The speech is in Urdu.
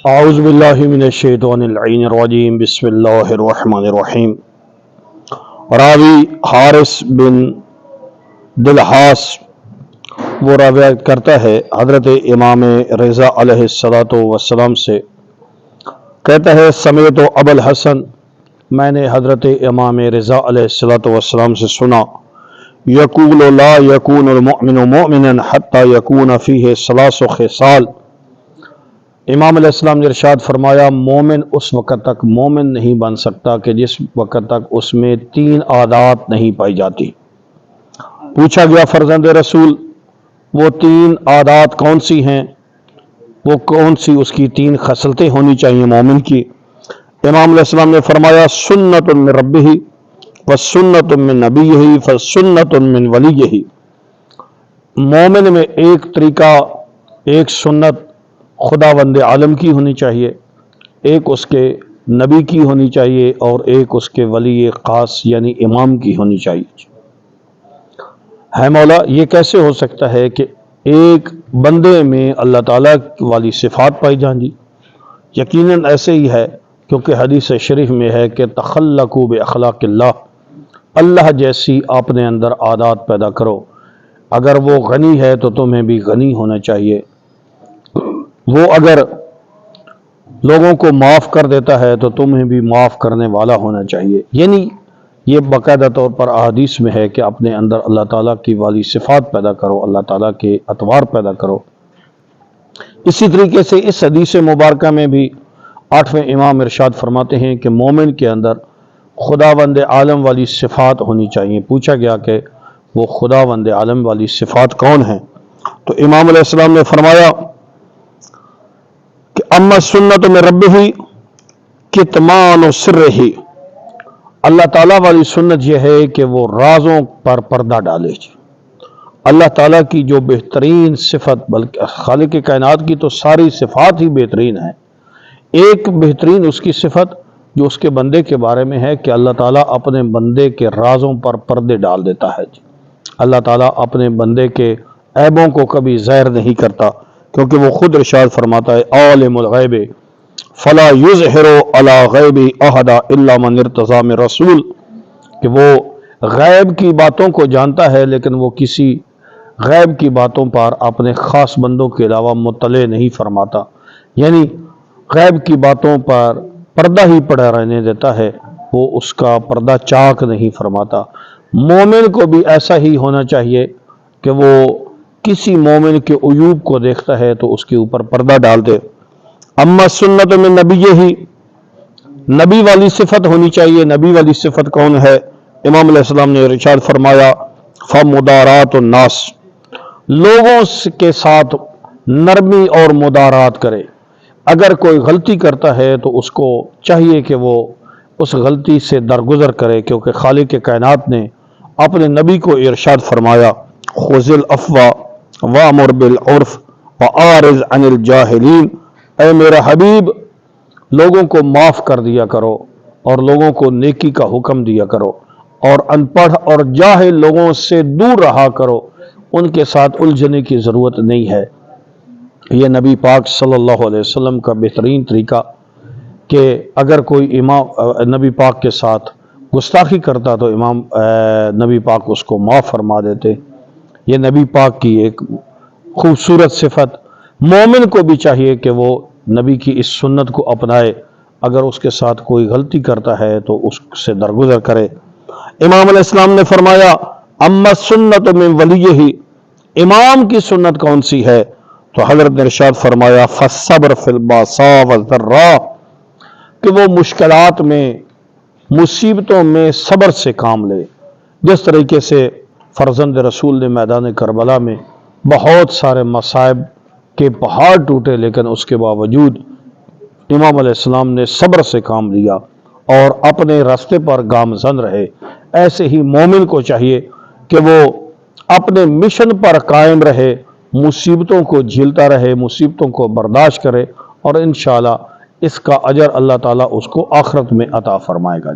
اعوذ باللہ من الشیطان اللعین الرجیم بسم اللہ الرحمن الرحیم۔ راوی حارث بن دلحاس وہ روایت کرتا ہے حضرت امام رضا علیہ السلام سے، کہتا ہے سمعت ابو الحسن، میں نے حضرت امام رضا علیہ السلام سے سنا، یقول لا یکون المؤمن مؤمنا حتی یکون فیہ ثلاث خصال، امام علیہ السلام نے ارشاد فرمایا مومن اس وقت تک مومن نہیں بن سکتا کہ جس وقت تک اس میں تین عادات نہیں پائی جاتی۔ پوچھا گیا فرزند رسول وہ تین عادات کون سی ہیں، وہ کون سی اس کی تین خصلتیں ہونی چاہیے مومن کی؟ امام علیہ السلام نے فرمایا سنت من ربہ وسنت من نبیہ فسنت من ولیہ، مومن میں ایک طریقہ، ایک سنت خداوند عالم کی ہونی چاہیے، ایک اس کے نبی کی ہونی چاہیے، اور ایک اس کے ولی خاص یعنی امام کی ہونی چاہیے۔ ہے مولا یہ کیسے ہو سکتا ہے کہ ایک بندے میں اللہ تعالیٰ والی صفات پائی جائیں جی؟ یقیناً ایسے ہی ہے، کیونکہ حدیث شریف میں ہے کہ تخلقوا باخلاق اللہ، اللہ جیسی اپنے اندر عادات پیدا کرو۔ اگر وہ غنی ہے تو تمہیں بھی غنی ہونا چاہیے، وہ اگر لوگوں کو معاف کر دیتا ہے تو تمہیں بھی معاف کرنے والا ہونا چاہیے۔ یعنی یہ باقاعدہ طور پر احادیث میں ہے کہ اپنے اندر اللہ تعالیٰ کی والی صفات پیدا کرو، اللہ تعالیٰ کے اطوار پیدا کرو۔ اسی طریقے سے اس حدیث مبارکہ میں بھی 8ویں امام ارشاد فرماتے ہیں کہ مومن کے اندر خداوند عالم والی صفات ہونی چاہیے۔ پوچھا گیا کہ وہ خداوند عالم والی صفات کون ہیں؟ تو امام علیہ السلام نے فرمایا کہ اما سنت میں ربہ کتمان سرہ، اللہ تعالیٰ والی سنت یہ ہے کہ وہ رازوں پر پردہ ڈالے۔ اللہ تعالیٰ کی جو بہترین صفت، بلکہ خالق کائنات کی تو ساری صفات ہی بہترین ہیں، ایک بہترین اس کی صفت جو اس کے بندے کے بارے میں ہے کہ اللہ تعالیٰ اپنے بندے کے رازوں پر پردے ڈال دیتا ہے۔ اللہ تعالیٰ اپنے بندے کے عیبوں کو کبھی ظاہر نہیں کرتا، کیونکہ وہ خود ارشاد فرماتا ہے عالم الغیب فلا یظہر علی غیب احد الا من ارتضی من رسول، کہ وہ غیب کی باتوں کو جانتا ہے لیکن وہ کسی غیب کی باتوں پر اپنے خاص بندوں کے علاوہ مطلع نہیں فرماتا، یعنی غیب کی باتوں پر پردہ ہی پڑا رہنے دیتا ہے، وہ اس کا پردہ چاک نہیں فرماتا۔ مومن کو بھی ایسا ہی ہونا چاہیے کہ وہ کسی مومن کے عیوب کو دیکھتا ہے تو اس کے اوپر پردہ ڈال دے۔ اما سنت میں نبی ہی، نبی والی صفت ہونی چاہیے۔ نبی والی صفت کون ہے؟ امام علیہ السلام نے ارشاد فرمایا فمدارات الناس، لوگوں کے ساتھ نرمی اور مدارات کرے۔ اگر کوئی غلطی کرتا ہے تو اس کو چاہیے کہ وہ اس غلطی سے درگزر کرے، کیونکہ خالق کائنات نے اپنے نبی کو ارشاد فرمایا خذ العفو وامر بالعرف واعرض عن الجاہلین، اے میرا حبیب لوگوں کو معاف کر دیا کرو اور لوگوں کو نیکی کا حکم دیا کرو، اور ان پڑھ اور جاہل لوگوں سے دور رہا کرو، ان کے ساتھ الجھنے کی ضرورت نہیں ہے۔ یہ نبی پاک صلی اللہ علیہ وسلم کا بہترین طریقہ کہ اگر کوئی امام نبی پاک کے ساتھ گستاخی کرتا تو نبی پاک اس کو معاف فرما دیتے۔ یہ نبی پاک کی ایک خوبصورت صفت، مومن کو بھی چاہیے کہ وہ نبی کی اس سنت کو اپنائے، اگر اس کے ساتھ کوئی غلطی کرتا ہے تو اس سے درگزر کرے۔ امام علیہ السلام نے فرمایا اما سنت من ولیہ، امام کی سنت کون سی ہے؟ تو حضرت نے ارشاد فرمایا فالصبر فی الباساء والضراء، کہ وہ مشکلات میں، مصیبتوں میں صبر سے کام لے۔ جس طریقے سے فرزند رسول نے میدان کربلا میں بہت سارے مصائب کے پہاڑ ٹوٹے، لیکن اس کے باوجود امام علیہ السلام نے صبر سے کام لیا اور اپنے راستے پر گامزن رہے۔ ایسے ہی مومن کو چاہیے کہ وہ اپنے مشن پر قائم رہے، مصیبتوں کو جھیلتا رہے، مصیبتوں کو برداشت کرے، اور انشاءاللہ اس کا اجر اللہ تعالیٰ اس کو آخرت میں عطا فرمائے گا۔